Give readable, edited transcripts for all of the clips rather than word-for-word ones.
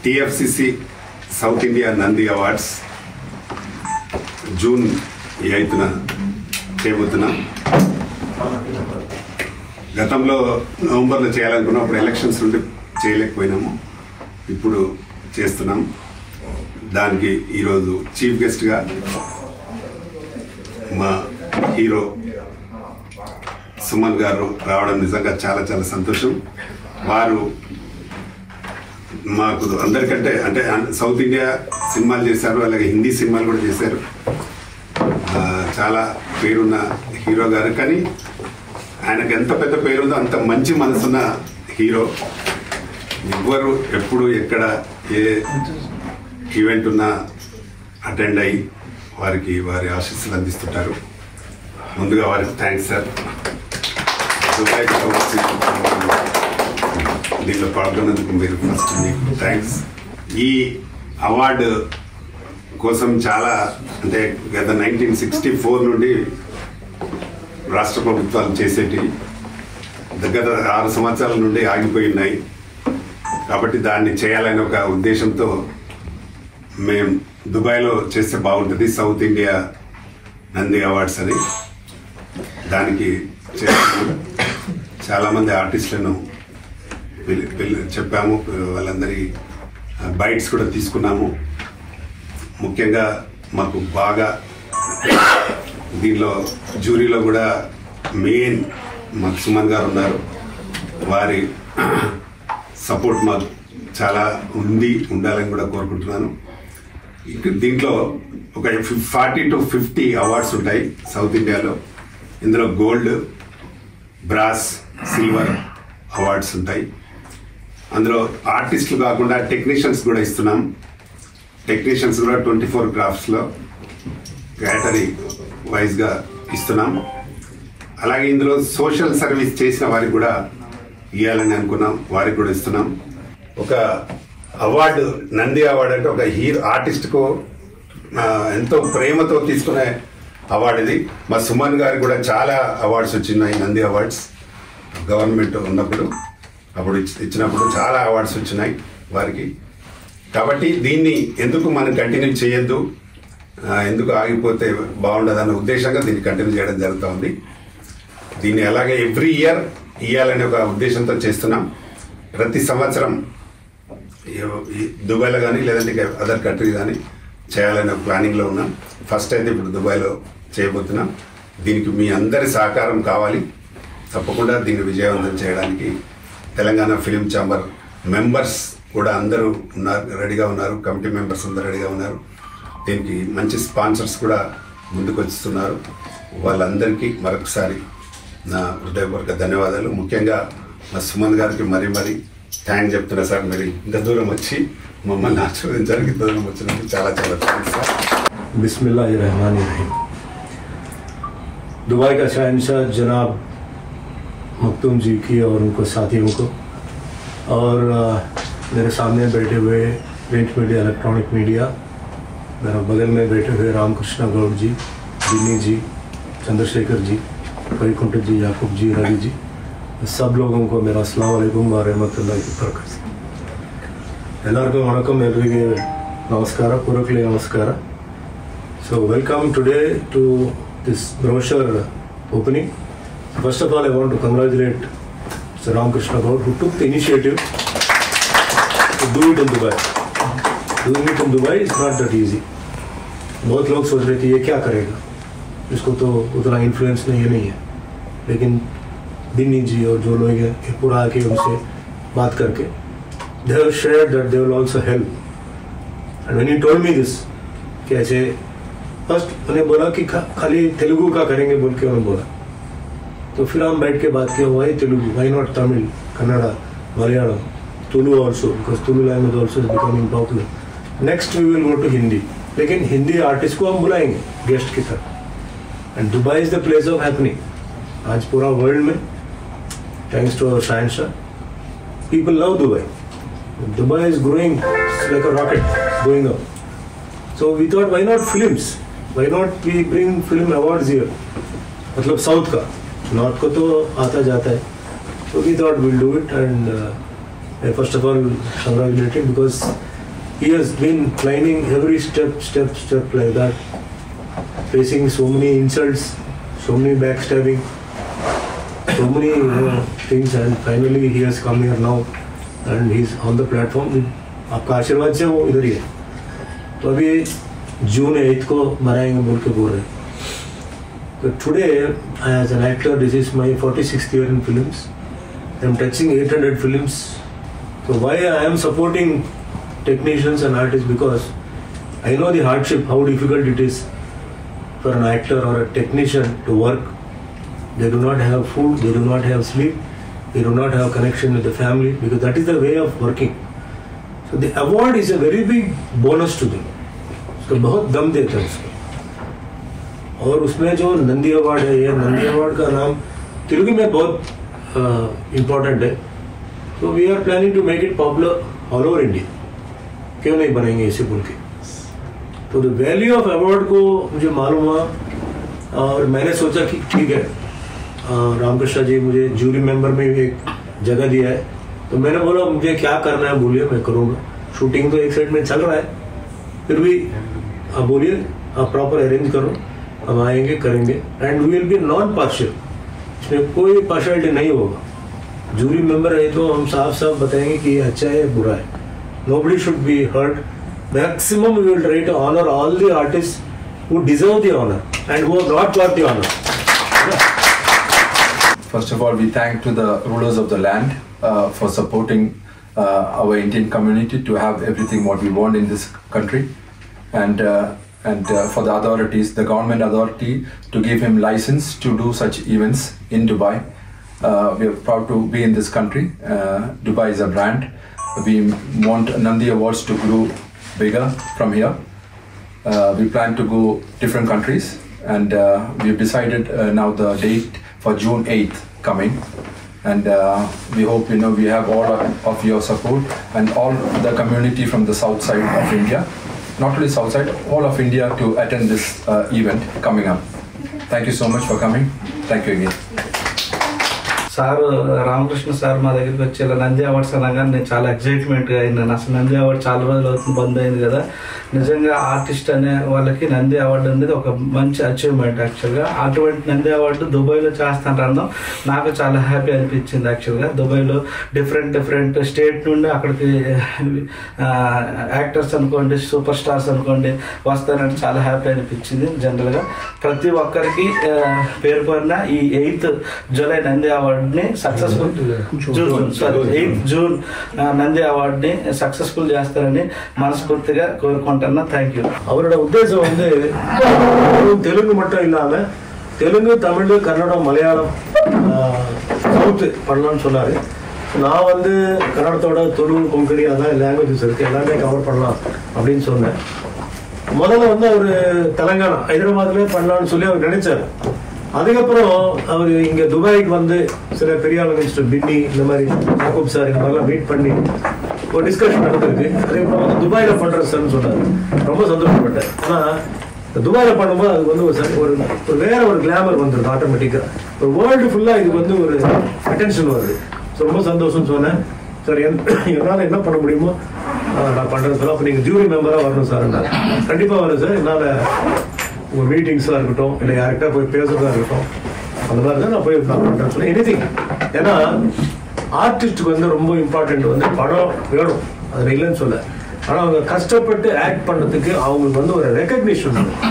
TFCC South India Nandi Awards June 8న చేయబోతున్నాం. గతంలో నవంబర్లో చేయాలనుకున్నాం, అప్పుడు ఎలక్షన్స్ నుండి చేయలేకపోయినాము. ఇప్పుడు చేస్తున్నాం. దానికి ఈరోజు చీఫ్ గెస్ట్గా మా హీరో సుమన్ గారు రావడం నిజంగా చాలా చాలా సంతోషం. వారు మాకు అందరికంటే అంటే సౌత్ ఇండియా సినిమాలు చేశారు, అలాగే హిందీ సినిమాలు కూడా చేశారు. చాలా పేరున్న హీరో గారు, కానీ ఆయనకు ఎంత పెద్ద పేరుందో అంత మంచి మనసున్న హీరో. ఎవ్వరు ఎప్పుడు ఎక్కడ ఏ ఈవెంట్ ఉన్నా అటెండ్ అయ్యి వారికి వారి ఆశీస్సులు అందిస్తుంటారు. ముందుగా వారికి థ్యాంక్స్ సార్. దీనిలో పాల్గొన్నందుకు మీరు ఫస్ట్ మీకు థ్యాంక్స్. ఈ అవార్డు కోసం చాలా అంటే గత 1964 నుండి రాష్ట్ర ప్రభుత్వాలు చేసేటి దగ్గర 6 సంవత్సరాల నుండి ఆగిపోయి ఉన్నాయి. కాబట్టి దాన్ని చేయాలనే ఒక ఉద్దేశంతో మేము దుబాయ్లో చేస్తే బాగుంటుంది సౌత్ ఇండియా నంది అవార్డ్స్ అని. దానికి చాలామంది ఆర్టిస్టులను చెప్పాము, వాళ్ళందరి బైట్స్ కూడా తీసుకున్నాము. ముఖ్యంగా మాకు బాగా దీనిలో జ్యూరీలో కూడా మెయిన్ మాకు సుమన్ గారు ఉన్నారు. వారి సపోర్ట్ మాకు చాలా ఉండాలని కూడా కోరుకుంటున్నాను. దీంట్లో ఒక 40 to 50 అవార్డ్స్ ఉంటాయి సౌత్ ఇండియాలో. ఇందులో గోల్డ్, బ్రాస్, సిల్వర్ అవార్డ్స్ ఉంటాయి. అందులో ఆర్టిస్టులు కాకుండా టెక్నీషియన్స్ కూడా ఇస్తున్నాం. టెక్నీషియన్స్ కూడా 24 క్రాఫ్ట్స్లో కేటరీ వైజ్గా ఇస్తున్నాం. అలాగే ఇందులో సోషల్ సర్వీస్ చేసిన వారికి కూడా ఇవ్వాలని అనుకున్నాం, వారికి కూడా ఇస్తున్నాం. ఒక అవార్డు, నంది అవార్డు అంటే ఒక హీరో ఆర్టిస్ట్కు ఎంతో ప్రేమతో తీసుకునే అవార్డు ఇది. మా సుమన్ గారికి కూడా చాలా అవార్డ్స్ వచ్చినాయి, నంది అవార్డ్స్. గవర్నమెంట్ ఉన్నప్పుడు అప్పుడు ఇచ్చినప్పుడు చాలా అవార్డ్స్ వచ్చినాయి వారికి. కాబట్టి దీన్ని ఎందుకు మనం కంటిన్యూ చేయొద్దు, ఎందుకు ఆగిపోతే బాగుండదన్న ఉద్దేశంగా దీన్ని కంటిన్యూ చేయడం జరుగుతూ ఉంది. దీన్ని అలాగే ఎవ్రీ ఇయర్ ఇవ్వాలనే ఒక ఉద్దేశంతో చేస్తున్నాం. ప్రతి సంవత్సరం దుబాయ్లో కానీ లేదంటే అదర్ కంట్రీ కానీ చేయాలనే ప్లానింగ్లో ఉన్నాం. ఫస్ట్ అయితే ఇప్పుడు దుబాయ్లో చేయబోతున్నాం. దీనికి మీ అందరి సహకారం కావాలి. తప్పకుండా దీన్ని విజయవంతం చేయడానికి తెలంగాణ ఫిలిం ఛాంబర్ మెంబర్స్ కూడా అందరూ ఉన్నారు, రెడీగా ఉన్నారు. కమిటీ మెంబర్స్ అందరూ రెడీగా ఉన్నారు. దీనికి మంచి స్పాన్సర్స్ కూడా ముందుకు వస్తున్నారు. వాళ్ళందరికీ మరొకసారి నా హృదయపూర్వక ధన్యవాదాలు. ముఖ్యంగా మా సుమన్ గారికి మరీ థ్యాంక్స్ చెప్తున్నా సార్. మీరు ఇంత దూరం వచ్చి మమ్మల్ని ఆశీర్వదించడానికి దూరం వచ్చినందుకు చాలా చాలా థ్యాంక్స్ సార్. बिस्मिल्लाहिर्रहमानिर्रहीम। दुबई का शहंशाह जनाब मखदूम जी की और उनको साथियों को, और मेरे सामने बैठे हुए प्रिंट मीडिया, इलेक्ट्रॉनिक मीडिया, मेरे बगल में बैठे हुए रामकृष्ण गौड़ जी, दिनी जी, चंद्रशेखर जी, वैकुंठ जी, याकूब जी, रवि जी, सब लोगों को मेरा अस्सलाम वालेकुम व रहमतुल्लाहि व बरकातहू. ಎಲ್ಲರಿಗೂ ವಣಕಂ, ಎಲ್ಲರಿಗೆ ನಮಸ್ಕಾರ, ಪೂರ್ವಕಲಿ ನಮಸ್ಕಾರ. So welcome today to this brochure opening. First of all, I want to congratulate Mr. Ramkrishna Gaur, who took the initiative to do it in Dubai. Doing it in Dubai is not that easy. बहुत लोग सोच रहे थे ये क्या करेगा, इसको तो उतना इन्फ्लुएंस नहीं है, लेकिन दिनी जी और जो लोग हैं पूरा आके उनसे बात करके they have shared that they will also help. And when he told me this, कि ऐसे फर्स्ट उन्हें बोला कि खाली तेलुगु का करेंगे बोल के उन्होंने बोला, तो फिर हम बैठ के बात किया, why Telugu, why not Tamil, Kannada, Malayalam, Tulu also, because Tulu language also is becoming popular. Next we will go to Hindi, लेकिन हिंदी आर्टिस्ट को हम बुलाएंगे गेस्ट की तरह. And Dubai is the place of happening. आज पूरा वर्ल्ड में thanks to our Shahenshah, people love Dubai. Dubai is growing like a rocket, going up. So we thought, why not films? Why not we bring film awards here? मतलब south का, north को तो आता जाता है. So we thought we'll do it, and first of all congratulated, because he has been climbing every step like that, facing so many insults, so many backstabbing, so many things, and finally he has come here now and he's on the platform. आपका आशीर्वाद से वो इधर ही है. तो अभी June 8 को मनाएंगे बोल के बोल रहे. But today, as an actor, this is my 46th year in films. I'm touching 800 films. So why I am supporting technicians and artists, because I know the hardship, how difficult it is for an actor or a technician to work. They do not have food, they do not have sleep, they do not have connection with the family, because that is the way of working. So the award is a very big bonus to them. So बहुत दम देते हैं उसको. और उसमें जो Nandi award है, ये नंदी अवार्ड का नाम तेलुगु में बहुत इम्पोर्टेंट है. तो we are planning to make it popular all over India. क्यों नहीं बनेंगे इसे बोल के. तो द वैल्यू ऑफ अवार्ड को मुझे मालूम हुआ और मैंने सोचा कि ठीक है, रामकृष्ण जी मुझे जूरी मेंबर में भी एक जगह दिया है. तो मैंने बोला मुझे क्या करना है बोलिए, मैं करूँगा. शूटिंग तो एक साइड में चल रहा है, फिर भी आप बोलिए, आप प्रॉपर अरेंज करो, हम आएंगे करेंगे. And we will be non partial, इसमें कोई पार्शियलिटी नहीं होगा. जूरी मेंबर है तो हम साफ साफ बताएंगे कि ये अच्छा है बुरा है. Nobody should be hurt. Maximum we will try to honour all the artist who deserve the honour and who have not got the honour. First of all, we thank to the rulers of the land for supporting our Indian community to have everything what we want in this country, and for the authorities, the government authority, to give him license to do such events in Dubai. We are proud to be in this country. Dubai is a brand. We want Nandi Awards to grow bigger from here. We plan to go different countries, and we've decided now the date for June 8th coming, and we hope we have all of your support and all the community from the south side of India, not only south side, all of India, to attend this event coming up. Thank you so much for coming. Thank you again. Sir Ramakrishna sir మా దగ్గరికి వచ్చి ఇలా Nandi awards అనగానే నేను చాలా ఎక్సైట్మెంట్గా అయినాను. అసలు Nandi award చాలా రోజులు అవుతుంది, బంద్ అయింది కదా. నిజంగా ఆర్టిస్ట్ అనే వాళ్ళకి నంది అవార్డు అనేది ఒక మంచి అచీవ్మెంట్. యాక్చువల్గా అటువంటి నంది అవార్డు దుబాయ్లో చేస్తాను నాకు చాలా హ్యాపీ అనిపించింది. యాక్చువల్గా దుబాయ్లో డిఫరెంట్ స్టేట్ నుండి అక్కడికి యాక్టర్స్ అనుకోండి, సూపర్ స్టార్స్ అనుకోండి వస్తారని చాలా హ్యాపీ అనిపించింది. జనరల్గా ప్రతి ఒక్కరికి పేరు పేరున ఈ 8th జూలై నంది అవార్డుని సక్సెస్ఫుల్, 8th జూన్ నంది అవార్డుని సక్సెస్ఫుల్ చేస్తారని మనస్ఫూర్తిగా కోరుకుంటున్నా. Thank you. அவரோட உத்தேசம் வந்து தெலுங்கு மட்டும் இல்லாமல் தெலுங்கு, தமிழ், கன்னடம், மலையாளம், சவுத்து பண்ணலாம்னு சொன்னார். நான் வந்து கன்னடத்தோட துளு, கொங்கணி அதான் லாங்குவேஜஸ் இருக்குது, எல்லாமே கவர் பண்ணலாம் அப்படின்னு சொன்னேன். முதல்ல வந்து அவர் தெலங்கானா, ஹைதராபாத்லேயே பண்ணலான்னு சொல்லி அவர் நினைச்சார். அதுக்கப்புறம் அவர் இங்கே துபாய்க்கு வந்து சில பெரிய ஆளுங்க, மிஸ்டர் பின்னி, இந்த மாதிரி யாக்கூப் சார், இந்த மாதிரிலாம் மீட் பண்ணி ஒரு டிஸ்கஷன் நடந்திருக்கு. அதுக்கப்புறம் வந்து துபாயில் பண்ணுற சார்னு சொன்னார். ரொம்ப சந்தோஷப்பட்டேன். ஆனால் துபாயில் பண்ணும்போது அதுக்கு வந்து ஒரு வேற ஒரு கிளாமர் வந்துருது ஆட்டோமேட்டிக்காக. ஒரு வேர்ல்டு ஃபுல்லாக இதுக்கு வந்து ஒரு அட்டென்ஷன் வருது. ஸோ ரொம்ப சந்தோஷம்னு சொன்னேன். சார் என்னால் என்ன பண்ண முடியுமோ நான் பண்ணுறது சொல்ல. அப்போ நீங்கள் ஜூரி மெம்பராக வரணும் சார். கண்டிப்பாக வரேன் சார். என்னால் உங்கள் மீட்டிங்ஸாக இருக்கட்டும், இல்லை யார்கிட்ட போய் பேசுறதா இருக்கட்டும், அந்த மாதிரி தான் நான் பண்ணுறேன்னு சொல்லி எனிதிங். ஏன்னா ஆர்டிஸ்ட்டுக்கு வந்து ரொம்ப இம்பார்ட்டன்ட் வந்து படம் வேணும், அதில் இல்லைன்னு சொல்ல. ஆனால் அவங்க கஷ்டப்பட்டு ஆக்ட் பண்ணுறதுக்கு அவங்களுக்கு வந்து ஒரு ரெக்கக்னிஷன் வேணும்.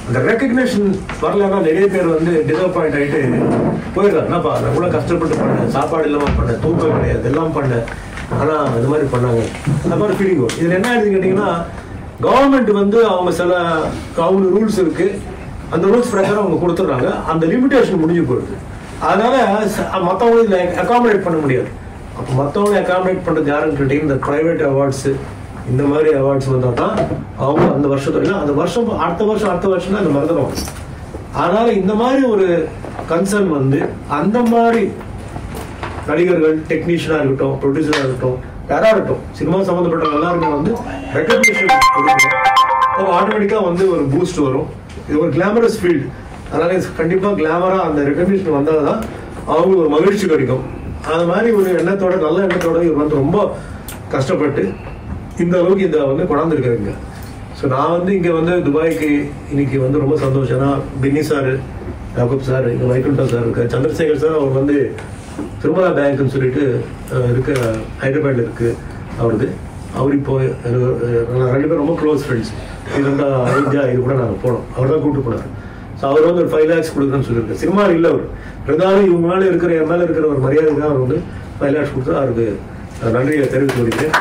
அந்த ரெக்கக்னிஷன் வரலன்னா நிறைய பேர் வந்து டிசப்பாயிண்ட் ஆகிட்டு போயிடுறாங்க. என்னப்பா நான் கூட கஷ்டப்பட்டு பண்ணேன், சாப்பாடு இல்லாமல் பண்ணேன், தூக்கம் கிடையாது, எல்லாம் பண்ணேன், ஆனால் இது மாதிரி பண்ணாங்க, அந்த மாதிரி ஃபீலிங் வரும். இதில் என்ன ஆயிடுதுன்னு கேட்டிங்கன்னா, கவர்மெண்ட் வந்து அவங்க ரூல்ஸ் இருக்கு, அந்த ரூல்ஸ் பிரகாரம் அவங்க கொடுத்துட்றாங்க. அந்த லிமிடேஷன் முடிஞ்சு போயிடுது. அதனால மற்றவங்க இதில் அகாமடேட் பண்ண முடியாது. அப்போ மற்றவங்களை அகாமடேட் பண்ணுறது யாருன்னு கேட்டீங்கன்னா, இந்த ப்ரைவேட் அவார்ட்ஸு, இந்த மாதிரி அவார்ட்ஸ் வந்தால் தான் அவங்க அந்த வருஷத்துல, அந்த வருஷம் அடுத்த வருஷம் தான் இந்த மறந்துடும். அதனால இந்த மாதிரி ஒரு கன்சர்ன் வந்து அந்த மாதிரி நடிகர்கள், டெக்னீஷியனாக இருக்கட்டும், ப்ரொடியூசராக இருக்கட்டும், யாராக இருக்கட்டும், சினிமா சம்மந்தப்பட்ட எல்லாருமே வந்து ரெக்கக்னிஷன் கொடுக்கணும். ஆட்டோமேட்டிக்காக வந்து ஒரு பூஸ்ட் வரும். இது ஒரு கிளாமரஸ் ஃபீல்டு. அதனால கண்டிப்பாக கிளாமராக அந்த ரெக்கக்னிஷன் வந்தால் தான் அவங்களுக்கு ஒரு மகிழ்ச்சி கிடைக்கும். அது மாதிரி ஒரு எண்ணத்தோட, நல்ல எண்ணத்தோட இவர் வந்து ரொம்ப கஷ்டப்பட்டு இந்த அளவுக்கு இதை வந்து கொண்டாந்துருக்காங்க. ஸோ நான் வந்து இங்கே வந்து துபாய்க்கு இன்னைக்கு வந்து ரொம்ப சந்தோஷம். ஏன்னா பின்னி சார், யாக்கூப் சார், இங்கே வைகுண்டா சார் இருக்கார், சந்திரசேகர் சார் அவர் வந்து திருமலா பேங்க்னு சொல்லிட்டு இருக்க ஹைதராபாத்தில் இருக்குது அவருக்கு. அவர் இப்போ ரெண்டு பேரும் ரொம்ப க்ளோஸ் ஃப்ரெண்ட்ஸ். இருந்தா ஐஜா இது கூட நாங்கள் போனோம், அவர் தான் கூப்பிட்டு போனார். ஸோ அவர் வந்து ஒரு 5 lakhs கொடுக்குறேன்னு சொல்லியிருக்காரு. சினிமா இல்லை அவர், இருந்தாலும் இவங்க மேலே இருக்கிற என் மேலே இருக்கிற ஒரு மரியாதைக்காக அவர் வந்து 5 lakhs கொடுத்து அவருக்கு நன்றியை தெரிவித்து வருகிறேன்.